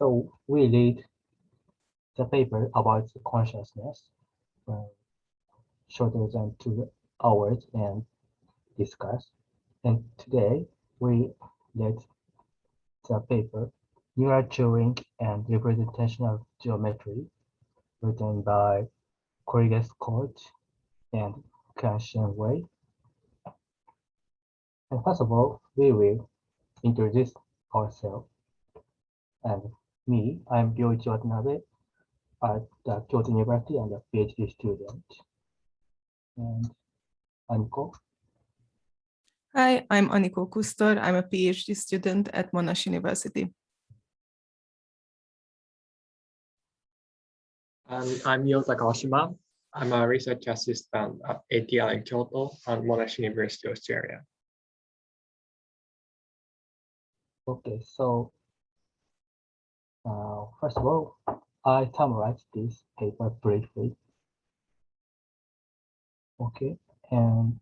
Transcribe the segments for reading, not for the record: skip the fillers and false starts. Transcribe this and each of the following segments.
So we read the paper about the consciousness, shorter than 2 hours, and discuss. And today we read the paper Neural Turing and Representational Geometry, written by Kriegeskorte and Wei. And first of all, we will introduce ourselves. And me, I'm Ryoichi Watanabe at the Kyoto University and a PhD student. And Aniko. Hi, I'm Aniko Kusztor. I'm a PhD student at Monash University. And I'm Yo Takashima. I'm a research assistant at ATL in Kyoto and Monash University, Australia. Okay, so first of all, I summarize this paper briefly. Okay, and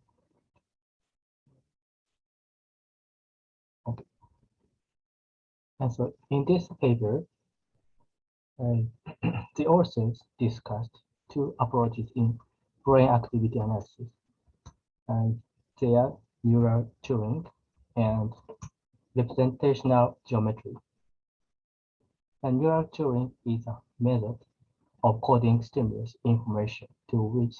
so in this paper, the authors discussed two approaches in brain activity analysis, and they are neural Turing and representational geometry. And neural Turing is a method of coding stimulus information to which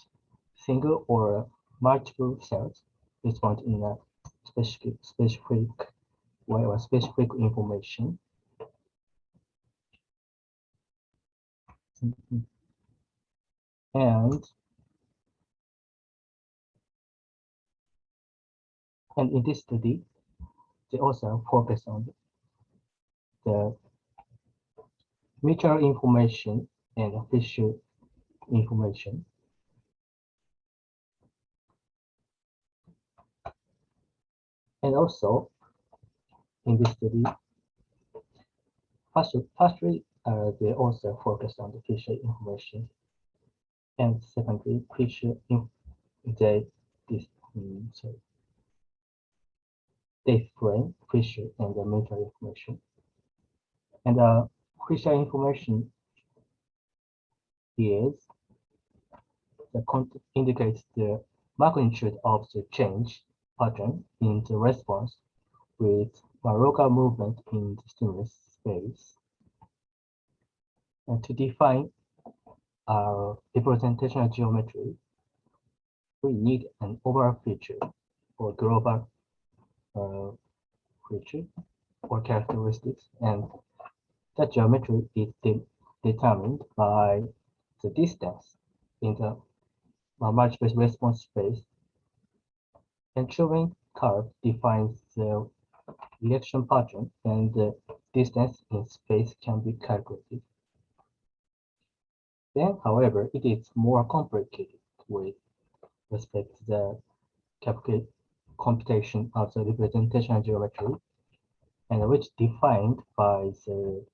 single or multiple cells respond in a specific way or specific information. And in this study, they also focus on the mutual information and official information. And also, in this study, firstly, they also focus on the official information, and secondly, they explain official and the mutual information. And official information is the content indicates the magnitude of the change pattern in the response with a local movement in the stimulus space. And to define representational geometry, we need an overall feature or global feature or characteristics, and that geometry is determined by the distance in the multiple response space. And Turing curve defines the reaction pattern, and the distance in space can be calculated. Then, however, it is more complicated with respect to the computation of the representational geometry, and which defined by the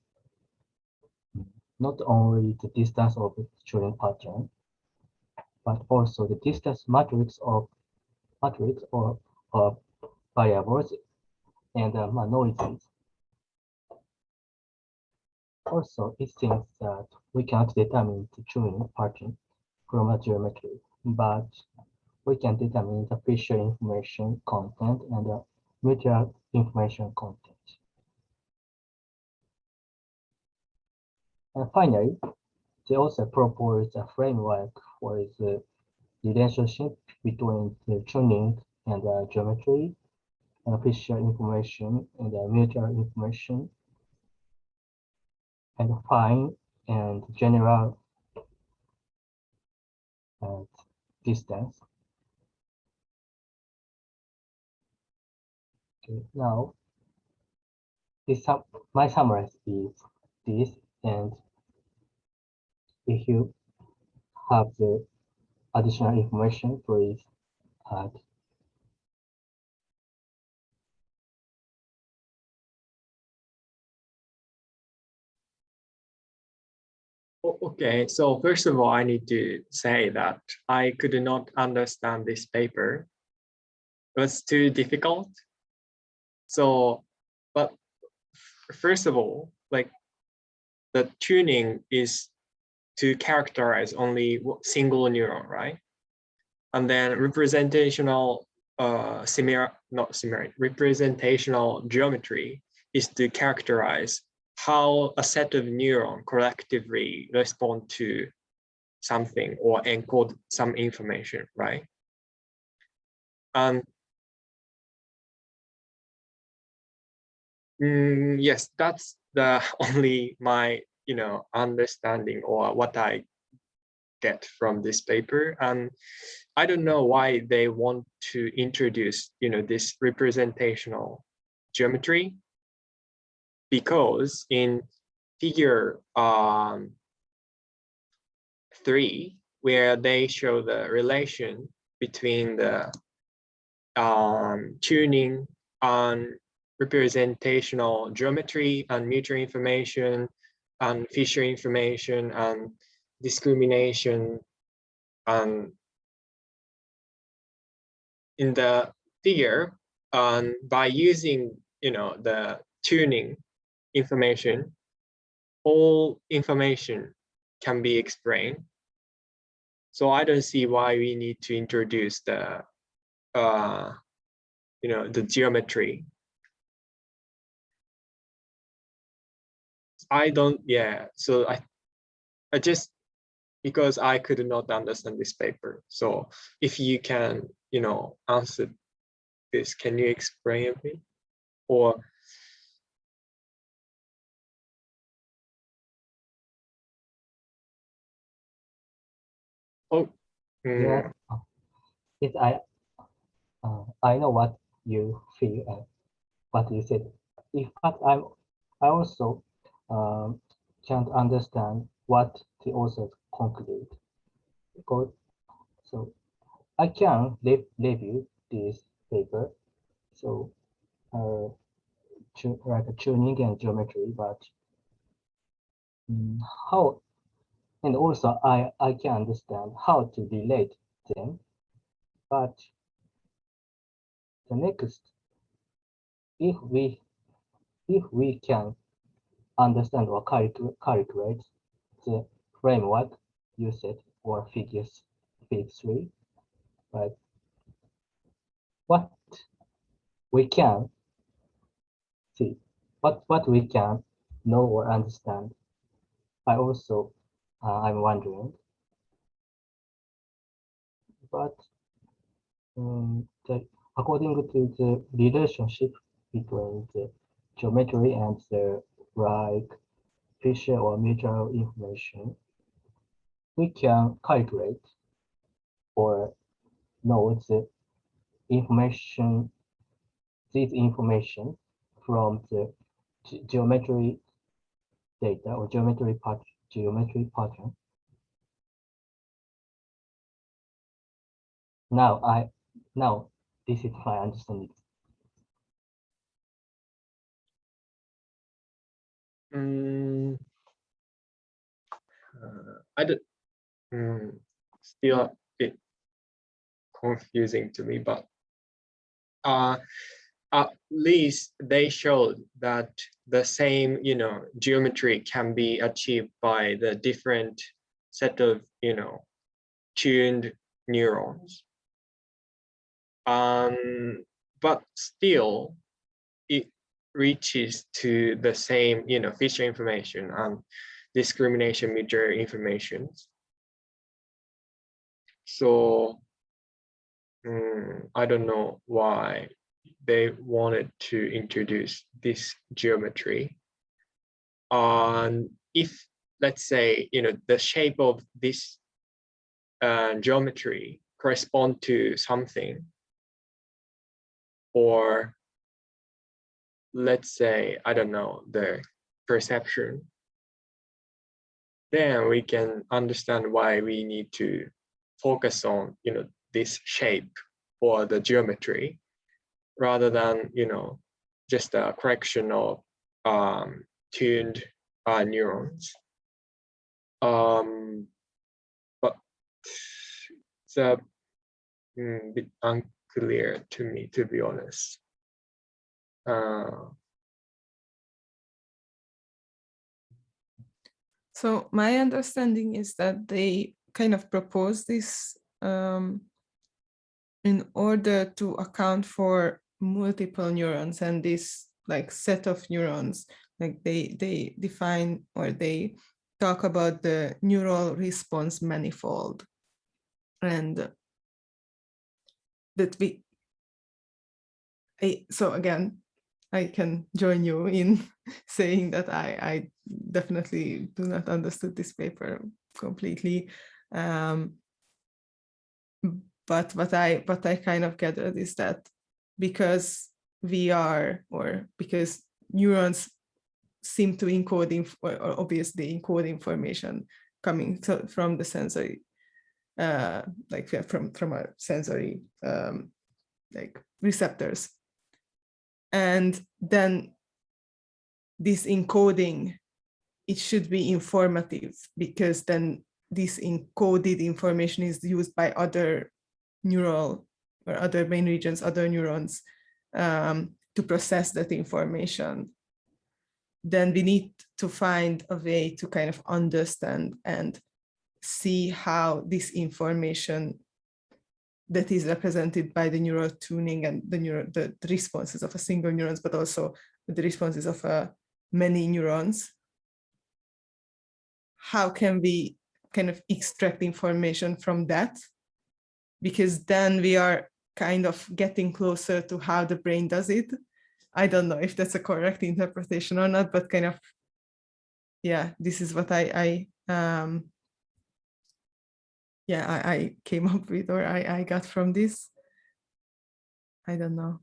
not only the distance of the Turing pattern, but also the distance matrix or variables and noises. Also, it seems that we cannot determine the Turing pattern from a geometry, but we can determine the official information content and the mutual information content. And finally, they also propose a framework for the relationship between the tuning and the geometry, and official information and the mutual information, and fine and general distance. Okay, now, my summary is this, and if you have the additional information, please add. Okay, so first of all, I need to say that I could not understand this paper. It was too difficult. So, but first of all, like the tuning is to characterize only single neuron, right? And then representational representational geometry is to characterize how a set of neurons collectively respond to something or encode some information, right? And yes, that's the only my understanding or what I get from this paper. And I don't know why they want to introduce this representational geometry, because in figure 3, where they show the relation between the tuning and representational geometry and mutual information and Fisher information and discrimination, and in the figure, by using the tuning information, all information can be explained. So I don't see why we need to introduce the the geometry. I don't, so I just, because I could not understand this paper. So if you can, answer this, can you explain a bit? Or Yeah. Yes, I know what you feel and what you said. In fact, I also can't understand what the authors conclude, because so I can review this paper. So like a tuning and geometry, but how, and also I can understand how to relate them, but the next, if we can understand or calculate the framework you said, or figure 3, but what we can see, what we can know or understand, I also I'm wondering. But according to the relationship between the geometry and the like Fisher or mutual information, we can calculate or know the information, this information from the geometry data or geometry pattern. Now this is my understanding. I don't, still a bit confusing to me, but at least they showed that the same geometry can be achieved by the different set of tuned neurons, but still it reaches to the same Fisher information and discrimination mutual information. So I don't know why they wanted to introduce this geometry. And if, let's say, the shape of this geometry correspond to something, or let's say, I don't know, the perception, then we can understand why we need to focus on this shape or the geometry, rather than just a collection of tuned neurons. But it's a bit unclear to me, to be honest. So my understanding is that they kind of propose this in order to account for multiple neurons, and this like set of neurons, like they define or they talk about the neural response manifold, and that so again, I can join you in saying that I definitely do not understand this paper completely. But what I kind of gathered is that because because neurons seem to encode or obviously encode information coming from the sensory, like from a sensory like receptors, and then this encoding, it should be informative, because then this encoded information is used by other neural or other brain regions, other neurons, to process that information. Then we need to find a way to kind of understand and see how this information that is represented by the neural tuning and the responses of a single neurons, but also the responses of many neurons. How can we kind of extract information from that? Because then we are kind of getting closer to how the brain does it. I don't know if that's a correct interpretation or not, but kind of, yeah, this is what I came up with, or I got from this. I don't know.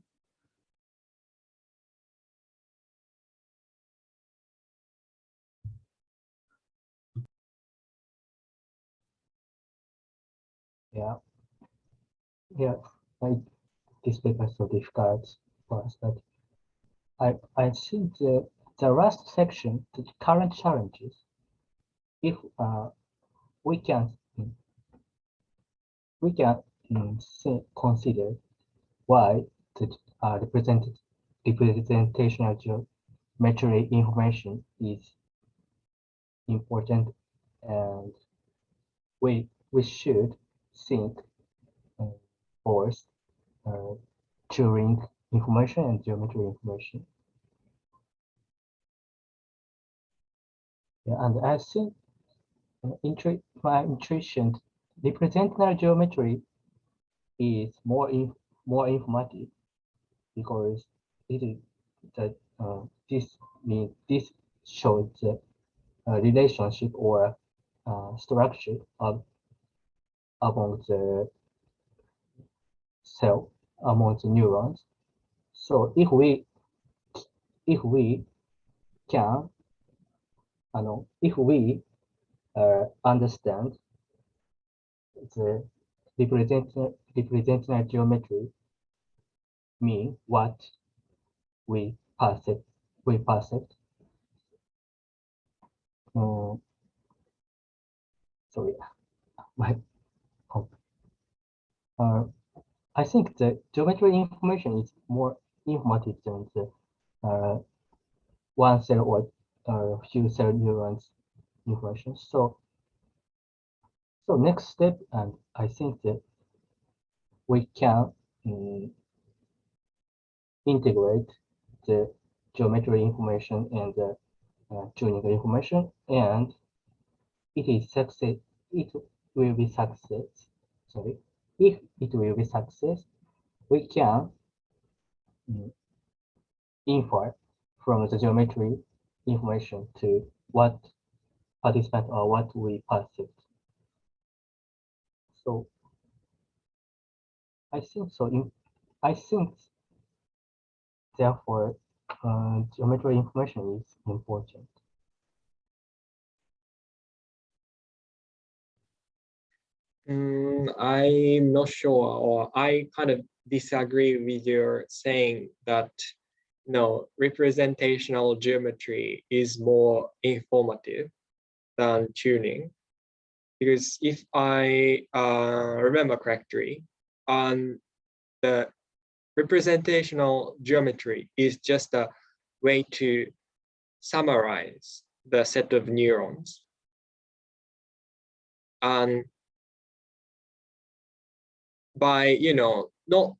Yeah. This paper is so difficult for us, but I think the last section, the current challenges, if we can consider why the representational geometry information is important, and we should think both Turing information and geometry information. Yeah, and I think my intuition, representational geometry is more informative, because it is that this shows the relationship or structure among the cell, among the neurons. So if we can, if we understand the representational geometry mean what we perceive. Sorry, I think the geometry information is more informative than the one cell or few cell neurons information. So next step, and I think that we can integrate the geometry information and the tuning information, and it is success. It will be success. Sorry, if it will be success, we can infer from the geometry information to what participant or what we perceived. So I think so. I think therefore geometry information is important. I'm not sure, or I kind of disagree with your saying that no, representational geometry is more informative than tuning, because if I remember correctly, the representational geometry is just a way to summarize the set of neurons And by, not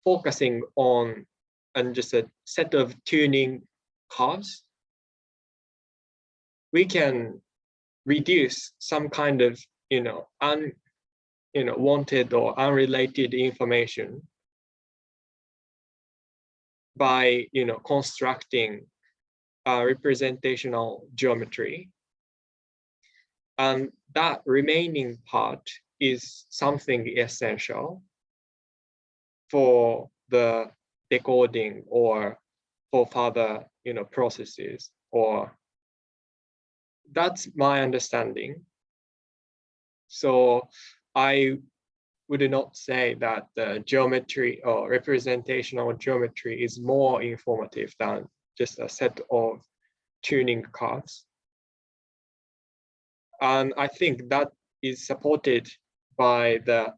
focusing on just a set of tuning curves, we can reduce some kind of, wanted or unrelated information by, constructing representational geometry. And that remaining part is something essential for the decoding or for further, processes, or that's my understanding. So I would not say that the geometry or representational geometry is more informative than just a set of tuning curves. And I think that is supported by the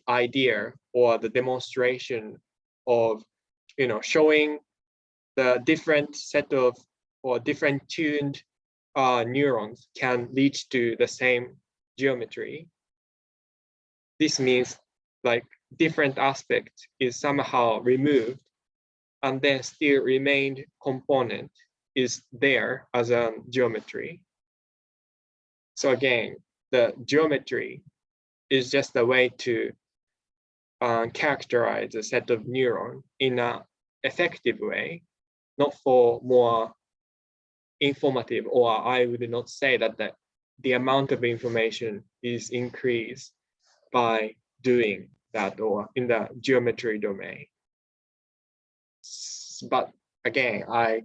idea or the demonstration of, showing the different set of or different tuned neurons can lead to the same geometry. This means like different aspect is somehow removed and then still remained component is there as a geometry. So again, the geometry is just a way to characterize a set of neurons in an effective way, not for more informative, or I would not say that the amount of information is increased by doing that or in the geometry domain. But again, I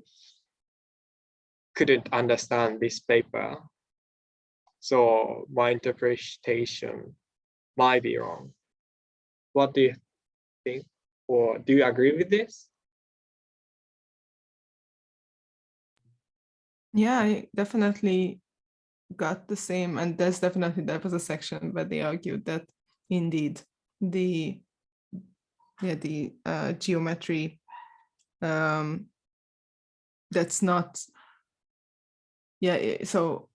couldn't understand this paper, so my interpretation might be wrong. What do you think, or do you agree with this? Yeah, I definitely got the same, and there was a section where they argued that indeed the geometry that's not, so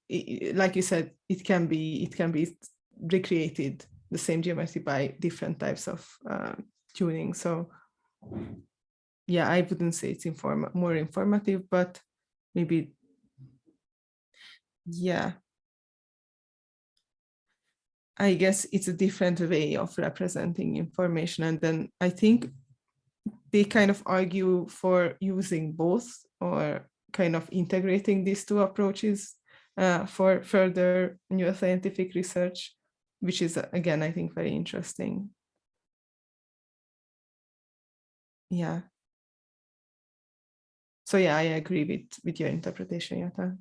like you said, it can be recreated, the same geometry, by different types of tuning. So yeah, I wouldn't say it's more informative, but maybe, yeah, I guess it's a different way of representing information. And then I think they kind of argue for using both, or kind of integrating these two approaches for further neuroscientific research, which is, again, I think very interesting. Yeah. So yeah, I agree with your interpretation, Jutta.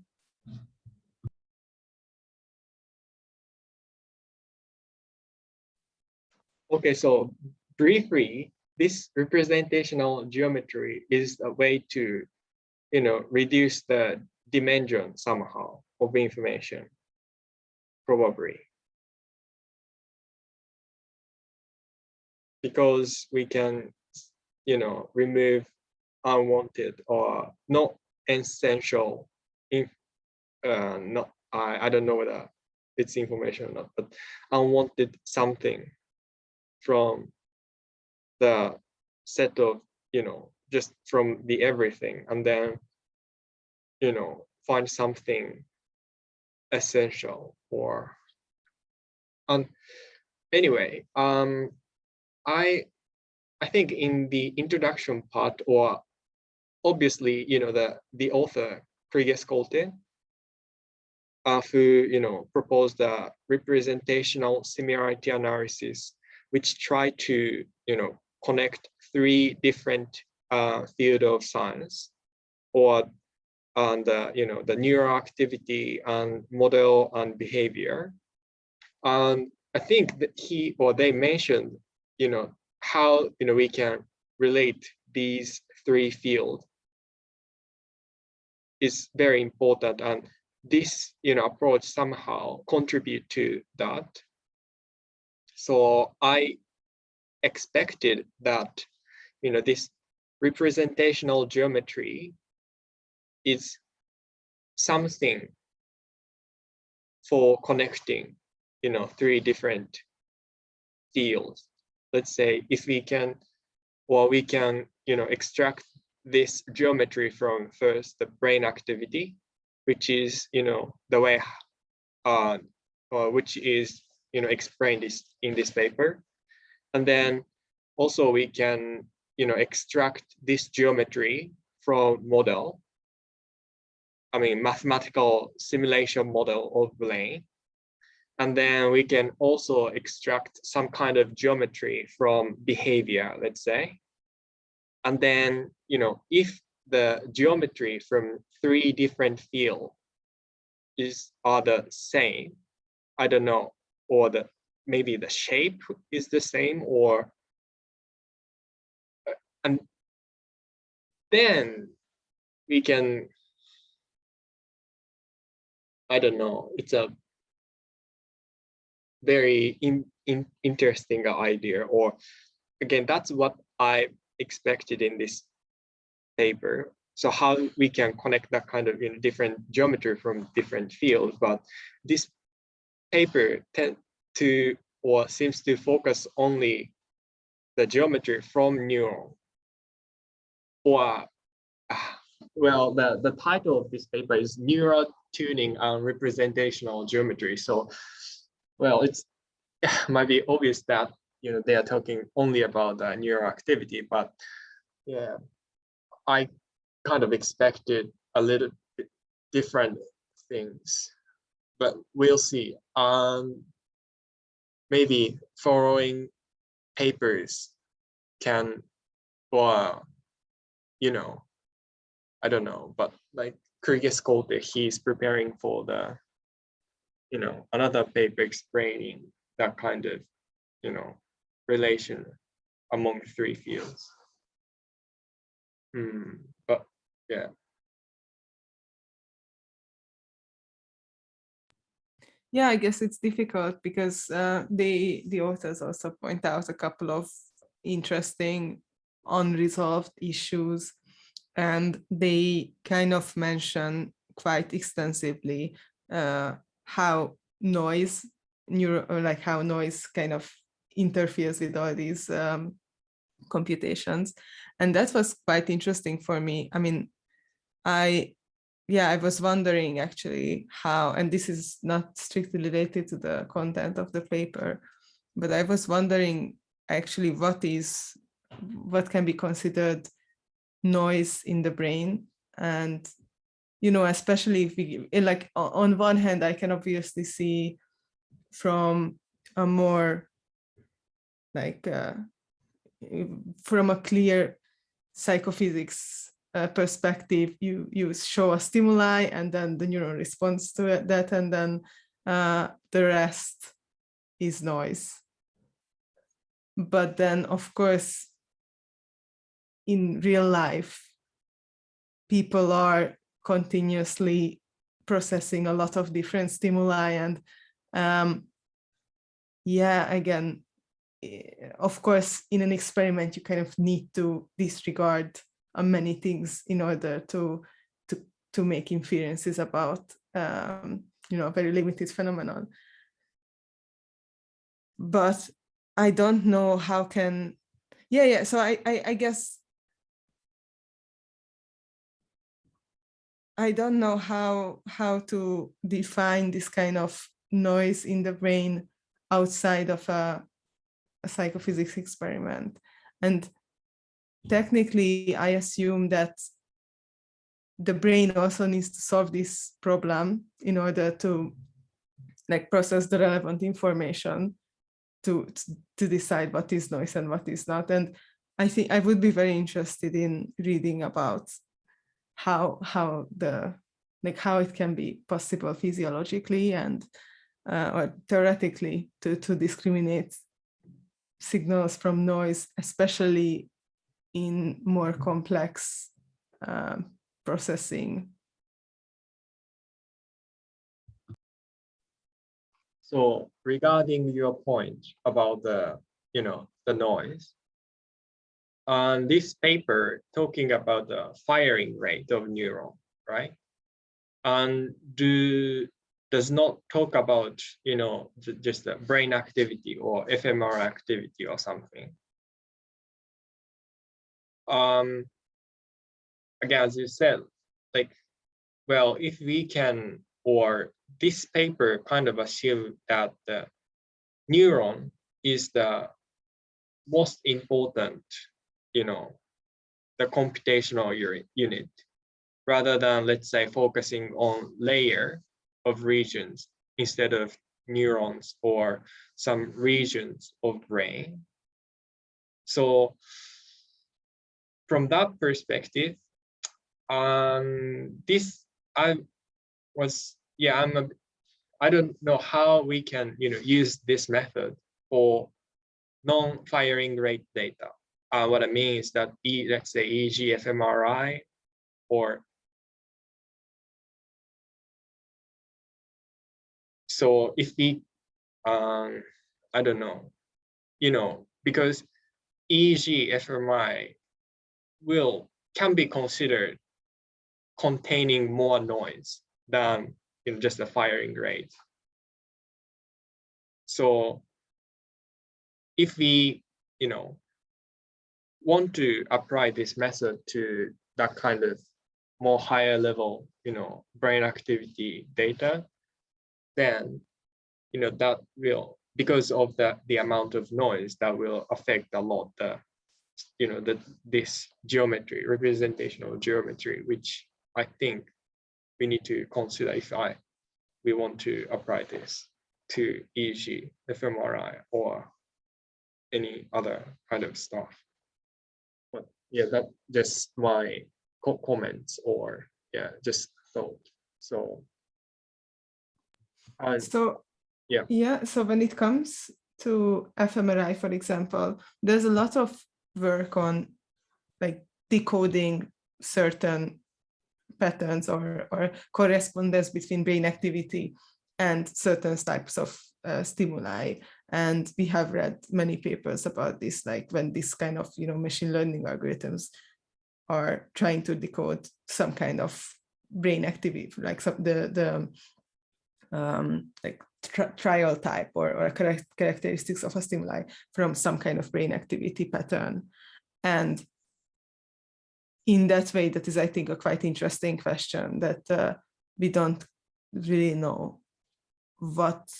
Okay, so briefly, this representational geometry is a way to, reduce the dimension somehow of information, probably. Because we can, remove unwanted or not essential, I don't know whether it's information or not, but unwanted something from the set of, just from the everything, and then, find something essential. Or anyway, I think in the introduction part, or obviously, the author Kriegeskorte, who proposed the representational similarity analysis, which tried to connect three different fields of science, or the neural activity and model and behavior. And I think that they mentioned how we can relate these three fields is very important, and this approach somehow contribute to that. So I expected that this representational geometry is something for connecting three different fields. Let's say if we can, or we can, extract this geometry from first the brain activity, which is, the way, or which is, explained in this paper. And then also we can, extract this geometry from model. I mean, mathematical simulation model of brain. And then we can also extract some kind of geometry from behavior, let's say. And then, if the geometry from three different fields are the same, I don't know, or maybe the shape is the same, or, and then we can, I don't know, it's a very interesting idea, or again, that's what I expected in this paper. So how we can connect that kind of different geometry from different fields, but this paper seems to focus only the geometry from neuron. Or well, the title of this paper is Neural Tuning and Representational Geometry. So, well, it's might be obvious that they are talking only about the neural activity, but yeah, I kind of expected a little bit different things, but we'll see. Maybe following papers can, or I don't know, but like Kriegeskorte, he's preparing for the another paper explaining that kind of relation among three fields. But yeah. Yeah, I guess it's difficult because the authors also point out a couple of interesting unresolved issues, and they kind of mention quite extensively how noise kind of interferes with all these computations, and that was quite interesting for me. I mean, I was wondering actually how, and this is not strictly related to the content of the paper, but I was wondering actually what can be considered noise in the brain. And especially if we like, on one hand, I can obviously see from a more like from a clear psychophysics perspective, you show a stimuli and then the neuron responds to that, and then the rest is noise. But then, of course, in real life, people are continuously processing a lot of different stimuli, and again, of course, in an experiment, you kind of need to disregard many things in order to make inferences about a very limited phenomenon. But I don't know how can so I guess I don't know how to define this kind of noise in the brain outside of a psychophysics experiment. And technically, I assume that the brain also needs to solve this problem in order to like process the relevant information to decide what is noise and what is not. And I think I would be very interested in reading about how it can be possible physiologically and or theoretically to discriminate signals from noise, especially in more complex processing. So regarding your point about the noise, on this paper talking about the firing rate of neuron, right? And does not talk about, just the brain activity or fMRI activity or something. Again, as you said, like, well, if we can, or this paper kind of assume that the neuron is the most important, the computational unit, rather than, let's say, focusing on layer of regions instead of neurons or some regions of brain. So from that perspective, I don't know how we can, use this method for non-firing rate data. What I mean is that, let's say EEG, fMRI, or so if we, I don't know, because EEG, fMRI can be considered containing more noise than just the firing rate. So if we, want to apply this method to that kind of more higher level, brain activity data, then, that will, because of the amount of noise, that will affect a lot this geometry, representational geometry, which I think we need to consider if we want to apply this to EEG, fMRI, or any other kind of stuff. But yeah, that's just my comments, or just thought. So so when it comes to fMRI, for example, there's a lot of work on like decoding certain patterns or correspondence between brain activity and certain types of stimuli. And we have read many papers about this, like when this kind of, machine learning algorithms are trying to decode some kind of brain activity, like trial type or characteristics of a stimuli from some kind of brain activity pattern. And in that way, that is, I think, a quite interesting question that we don't really know what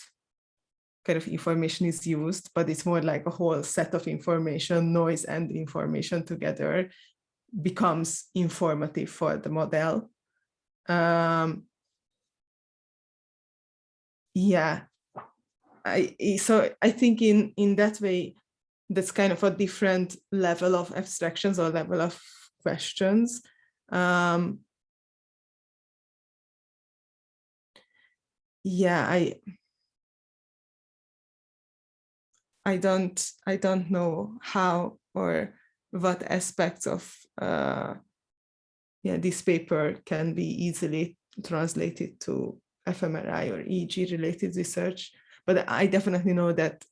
kind of information is used, but it's more like a whole set of information, noise and information together becomes informative for the model. So I think in that way, that's kind of a different level of abstractions or level of questions. I don't know how or what aspects of this paper can be easily translated to fMRI or EEG related research, but I definitely know that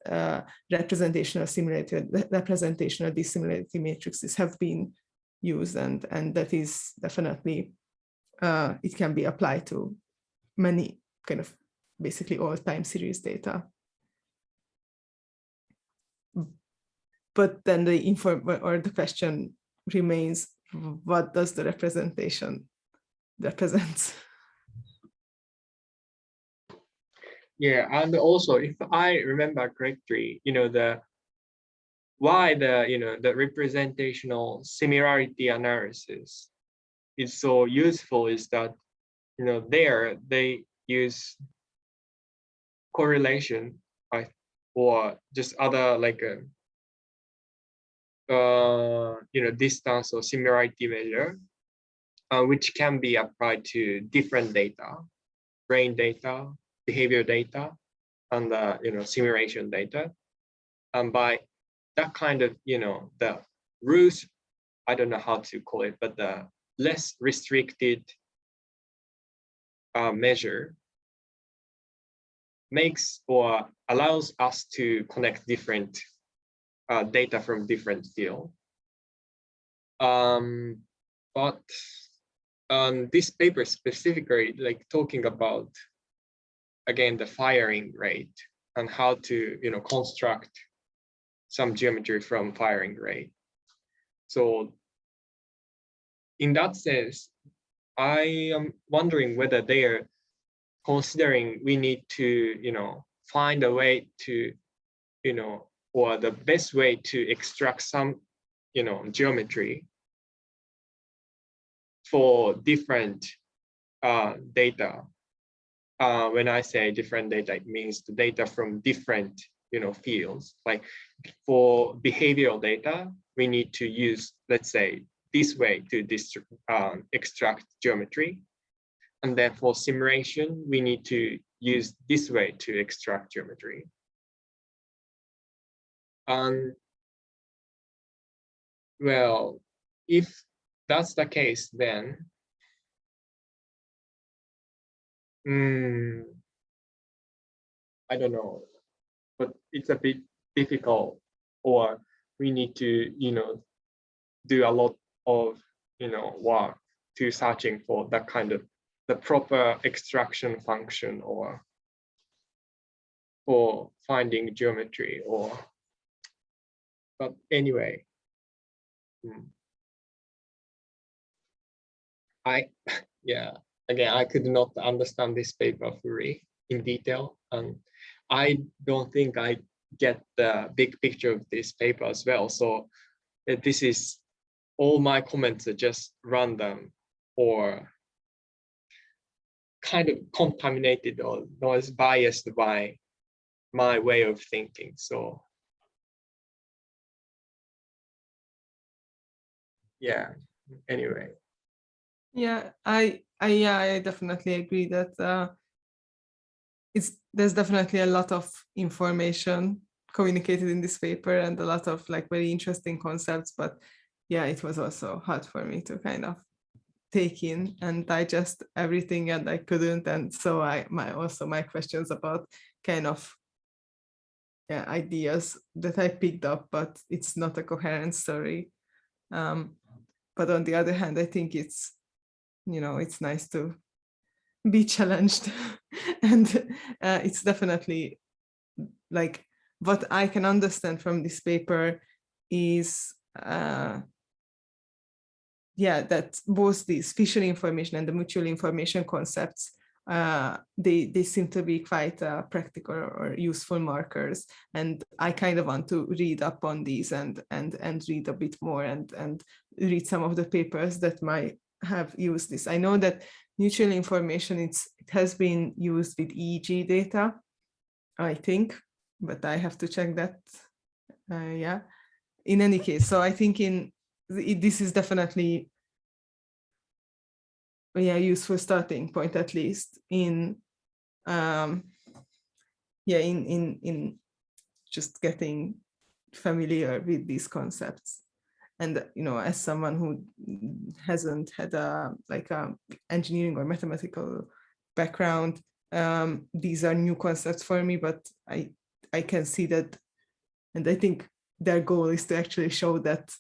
representational dissimilarity matrices have been used, and that is definitely it can be applied to many kind of basically all time series data. But then the question remains, what does the representation represent? Yeah, and also, if I remember correctly, the representational similarity analysis is so useful is that, there they use correlation, or just other like distance or similarity measure, which can be applied to different data, brain data, behavior data, and simulation data. And by that kind of, the rules, I don't know how to call it, but the less restricted measure makes or allows us to connect different data from different fields. But this paper specifically, like, talking about again, the firing rate and how to, construct some geometry from firing rate. So in that sense, I am wondering whether they are considering we need to, find a way to, or the best way to extract some, geometry for different data. When I say different data, it means the data from different, fields. Like for behavioral data, we need to use, let's say, this way to extract geometry. And then for simulation, we need to use this way to extract geometry. Well, if that's the case, then I don't know, but it's a bit difficult, or we need to, do a lot of, work to searching for that kind of the proper extraction function, or for finding geometry, but anyway, again, I could not understand this paper fully in detail, and I don't think I get the big picture of this paper as well. So this is all my comments are just random or kind of contaminated or was biased by my way of thinking. So yeah, anyway. Yeah, I definitely agree that there's definitely a lot of information communicated in this paper and a lot of like very interesting concepts, but yeah, it was also hard for me to kind of take in and digest everything, and I couldn't. And so my questions about kind of ideas that I picked up, but it's not a coherent story. But on the other hand, I think it's, it's nice to be challenged. And it's definitely like what I can understand from this paper is that both the spatial information and the mutual information concepts, they seem to be quite practical or useful markers. And I kind of want to read up on these and read a bit more and read some of the papers that might have used this. I know that mutual information, it has been used with EEG data, I think, but I have to check that. In any case, so I think this is definitely a useful starting point, at least in just getting familiar with these concepts. And as someone who hasn't had a engineering or mathematical background, these are new concepts for me, but I can see that, and I think their goal is to actually show that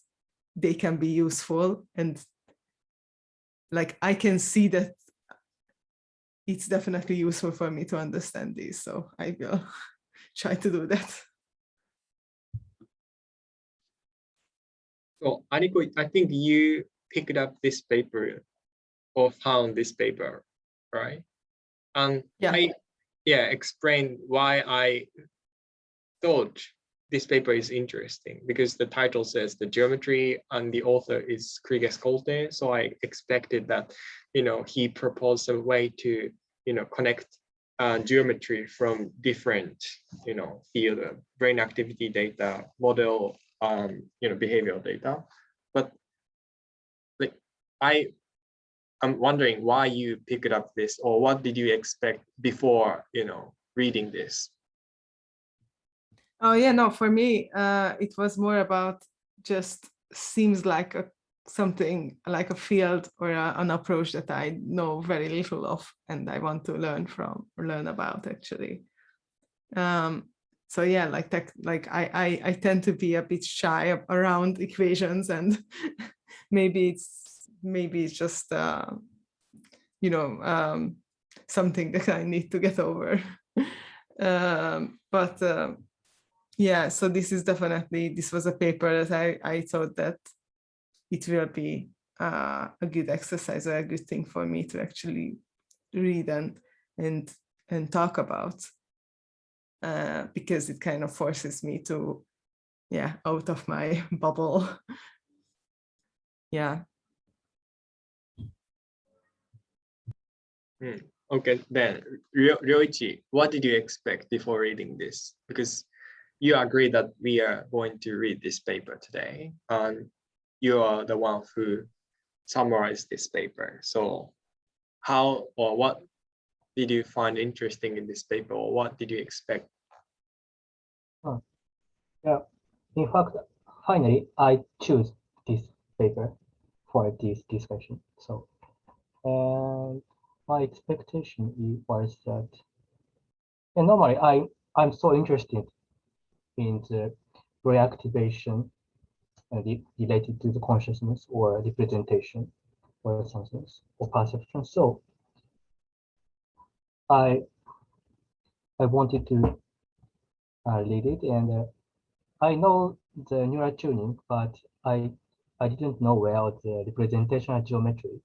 they can be useful. And like I can see that it's definitely useful for me to understand these, so I will try to do that. So Aniko, I think you picked up this paper or found this paper, right? And I explained why I thought this paper is interesting, because the title says the geometry and the author is Kriegeskorte. So I expected that, he proposed a way to, connect geometry from different, field of brain activity data, model, behavioral data. But like, I'm wondering why you picked up this, or what did you expect before, reading this? Oh yeah, no, for me, it was more about just seems like something like a field or an approach that I know very little of, and I want to learn about actually. So yeah, I tend to be a bit shy around equations, and maybe it's just something that I need to get over. Yeah, so this was a paper that I thought that it will be a good exercise or a good thing for me to actually read and talk about, because it kind of forces me to, yeah, out of my bubble. Yeah. Okay, then Ryoichi, what did you expect before reading this? Because you agree that we are going to read this paper today, and you are the one who summarized this paper. So how or what did you find interesting in this paper, or what did you expect? Yeah, in fact, finally, I choose this paper for this discussion. So, my expectation was that, and normally I'm so interested in the reactivation related to the consciousness or representation or something or perception. So I wanted to read it, and I know the neural tuning, but I didn't know well the representational geometry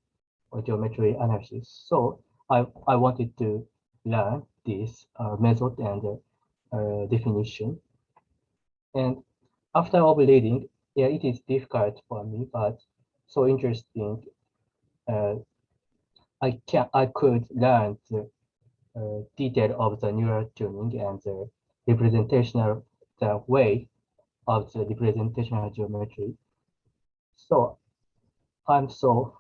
or geometry analysis. So I wanted to learn this method and definition. And after all reading, yeah, it is difficult for me, but so interesting. I could learn the detail of the neural tuning and the representational, the way of the representational geometry. So I'm so,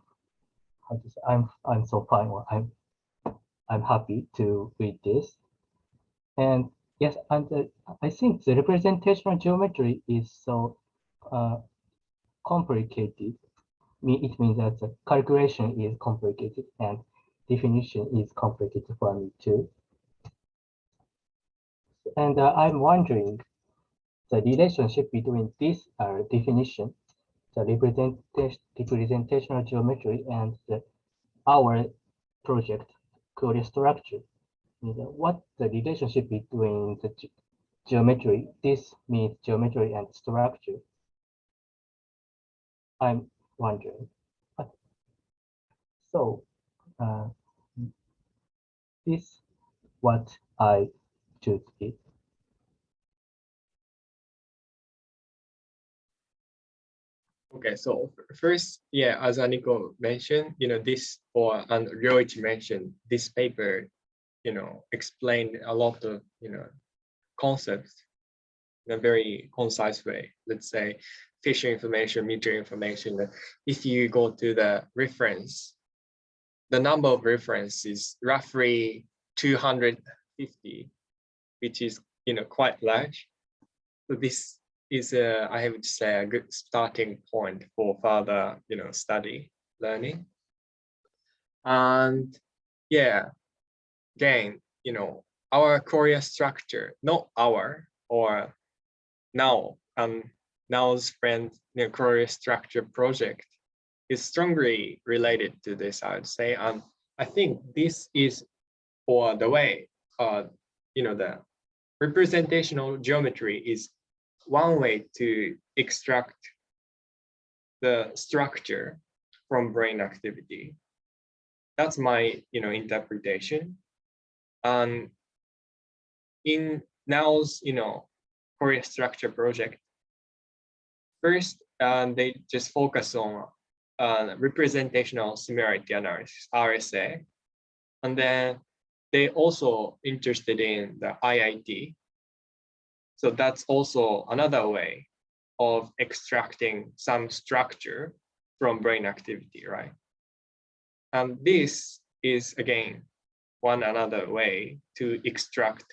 how to say, I'm so fine. Or I'm happy to read this. And yes, and I think the representational geometry is so complicated. It means that the calculation is complicated and definition is complicated for me too. And I'm wondering the relationship between this definition, the representational geometry, and our project Korea structure. What the relationship between the geometry, this means geometry and structure. I'm wondering. So this what I choose it. Okay, so first, yeah, as Aniko mentioned, this, and Ryoichi mentioned, this paper, explained a lot of, concepts in a very concise way. Let's say Fisher information, mutual information. If you go to the reference, the number of references is roughly 250, which is, quite large. So this is, I have to say, a good starting point for further, study, learning. And yeah, again, our Korea structure, not our, or now, Now's friend, Korea structure project is strongly related to this, I would say. And I think this is, for the way, the representational geometry is one way to extract the structure from brain activity. That's my, interpretation. And in Now's, Korea structure project, first, they just focus on representational similarity analysis, RSA, and then they also interested in the IIT. So that's also another way of extracting some structure from brain activity, right? And this is, again, one another way to extract,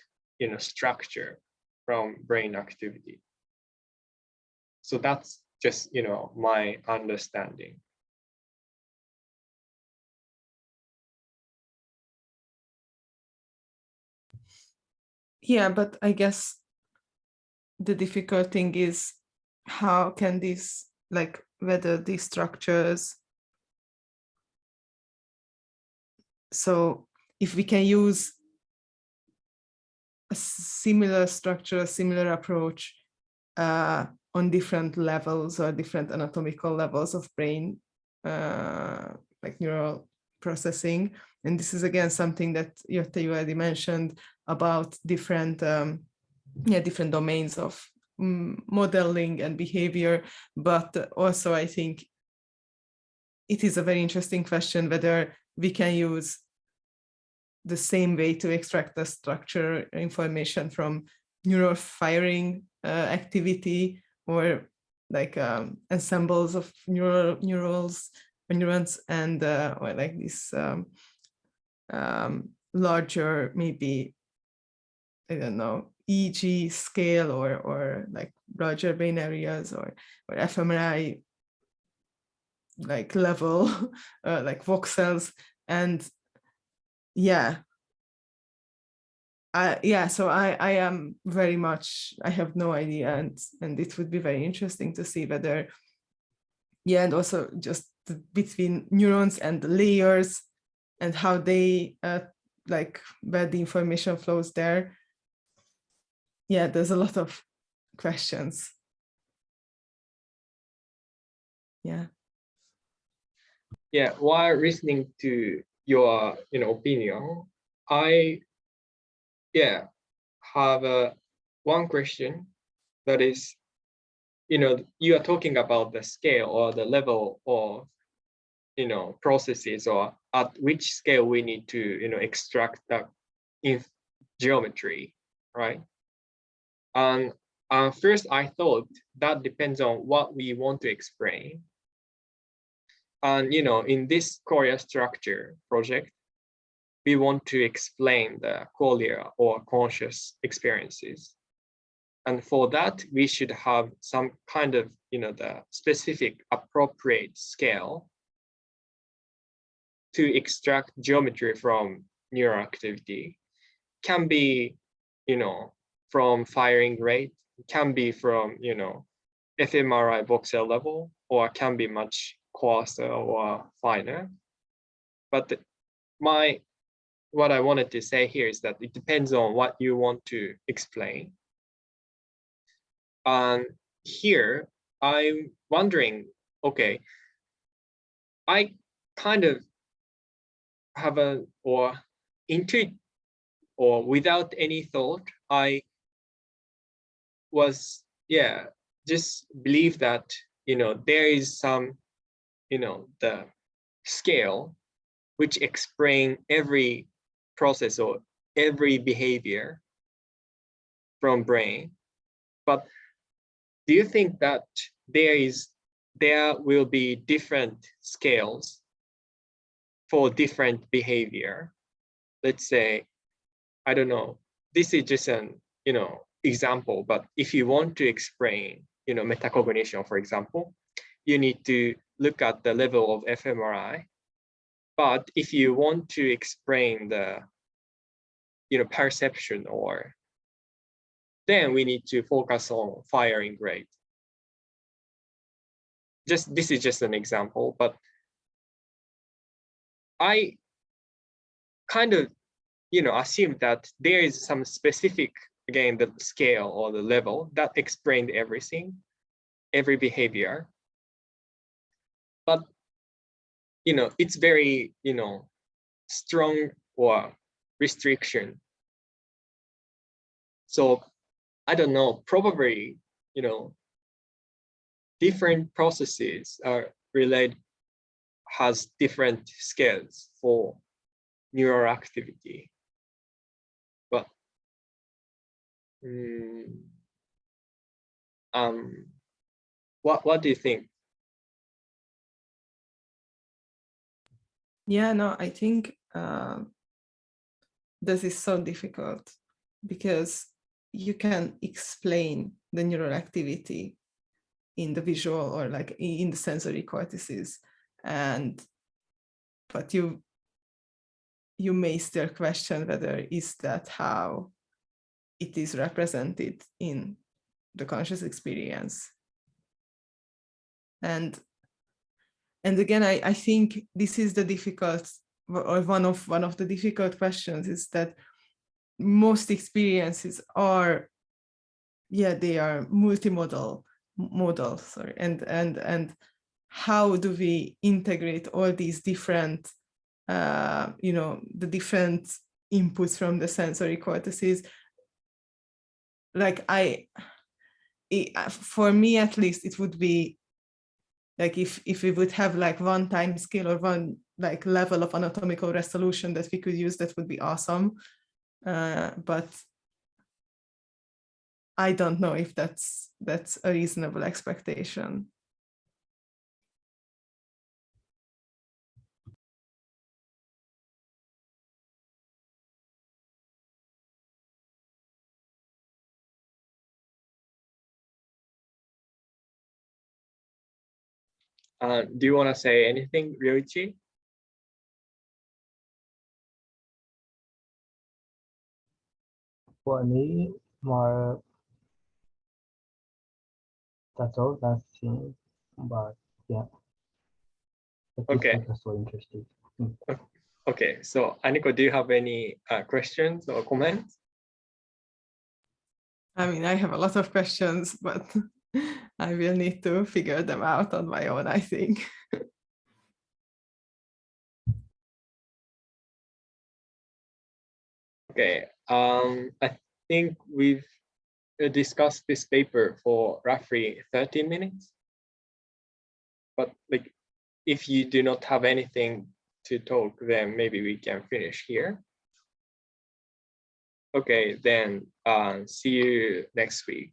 structure from brain activity. So that's just, my understanding. Yeah, but I guess the difficult thing is how can these, like, whether these structures, so if we can use a similar structure, a similar approach on different levels or different anatomical levels of brain, like neural processing. And this is again something that Jutta, you already mentioned about different, different domains of modeling and behavior. But also I think it is a very interesting question whether we can use the same way to extract the structure information from neural firing activity, or like ensembles of neurons and or like this larger, maybe, I don't know, EEG scale or like larger brain areas or fMRI like level, like voxels. And yeah, so I am very much, I have no idea, and it would be very interesting to see whether, and also just between neurons and the layers and how they like where the information flows there. Yeah, there's a lot of questions. Yeah. Yeah, while listening to your opinion, I have one question that is, you are talking about the scale or the level of processes, or at which scale we need to extract the geometry, right? And first I thought that depends on what we want to explain. And in this Korea structure project, we want to explain the qualia or conscious experiences. And for that, we should have some kind of, the specific appropriate scale to extract geometry from neural activity. Can be, from firing rate, can be from, fMRI voxel level, or can be much coarser or finer. But what I wanted to say here is that it depends on what you want to explain. And here I'm wondering, okay, I kind of have without any thought, I was, just believe that, there is some, the scale which explain every process or every behavior from brain. But do you think that there will be different scales for different behavior? Let's say, I don't know, this is just an example, but if you want to explain metacognition, for example, you need to look at the level of fMRI. But if you want to explain the perception, then we need to focus on firing rate. This is just an example, but I kind of assume that there is some specific, again, the scale or the level that explained everything, every behavior. But it's very strong or restriction. So I don't know, probably different processes are related, has different scales for neural activity. But what do you think? Yeah, no, I think this is so difficult because you can explain the neural activity in the visual or like in the sensory cortices, but you may still question whether is that how it is represented in the conscious experience. And again, I think this is the difficult or one of the difficult questions is that most experiences are, they are multimodal, sorry, and how do we integrate all these different, the different inputs from the sensory cortices? Like for me at least, it would be like if we would have like one time scale or one like level of anatomical resolution that we could use, that would be awesome. But I don't know if that's a reasonable expectation. Do you want to say anything, Ryoichi? For me, more that's all. Nothing, but yeah. But Okay. this was so interesting. Okay, so Aniko, do you have any questions or comments? I mean, I have a lot of questions, but I will need to figure them out on my own, I think. Okay, I think we've discussed this paper for roughly 30 minutes. But like, if you do not have anything to talk, then maybe we can finish here. Okay, then see you next week.